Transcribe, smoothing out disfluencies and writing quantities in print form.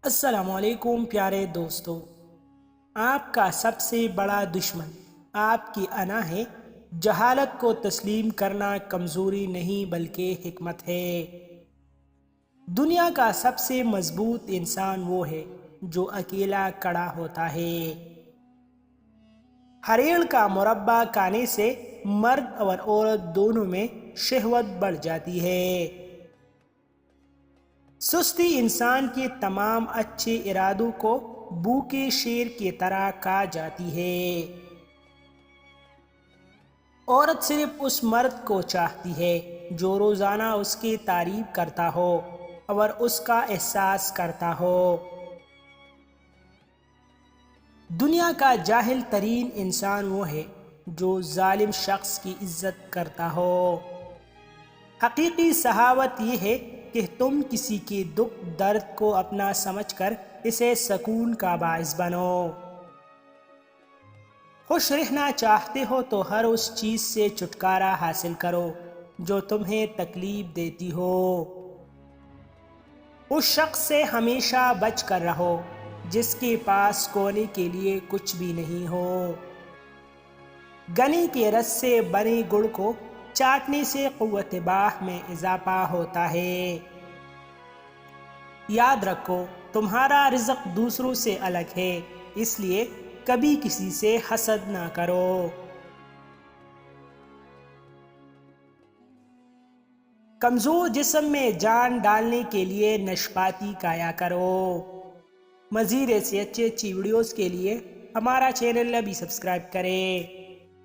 السلام علیکم پیارے دوستو، آپ کا سب سے بڑا دشمن آپ کی انا ہے۔ جہالت کو تسلیم کرنا کمزوری نہیں بلکہ حکمت ہے۔ دنیا کا سب سے مضبوط انسان وہ ہے جو اکیلا کھڑا ہوتا ہے۔ ہریڑ کا مربع کھانے سے مرد اور عورت دونوں میں شہوت بڑھ جاتی ہے۔ سستی انسان کے تمام اچھے ارادوں کو بھوکے شیر کی طرح کھا جاتی ہے۔ عورت صرف اس مرد کو چاہتی ہے جو روزانہ اس کی تعریف کرتا ہو اور اس کا احساس کرتا ہو۔ دنیا کا جاہل ترین انسان وہ ہے جو ظالم شخص کی عزت کرتا ہو۔ حقیقی سخاوت یہ ہے کہ تم کسی کے دکھ درد کو اپنا سمجھ کر اسے سکون کا باعث بنو۔ خوش رہنا چاہتے ہو تو ہر اس چیز سے چھٹکارا حاصل کرو جو تمہیں تکلیف دیتی ہو۔ اس شخص سے ہمیشہ بچ کر رہو جس کے پاس کھونے کے لیے کچھ بھی نہیں ہو۔ گنی کے رس سے بنے گڑ کو چاٹنے سے قوت باہ میں اضافہ ہوتا ہے۔ یاد رکھو، تمہارا رزق دوسروں سے الگ ہے، اس لیے کبھی کسی سے حسد نہ کرو۔ کمزور جسم میں جان ڈالنے کے لیے نشپاتی کھایا کرو۔ مزید ایسی اچھی ویڈیوز کے لیے ہمارا چینل ابھی سبسکرائب کریں۔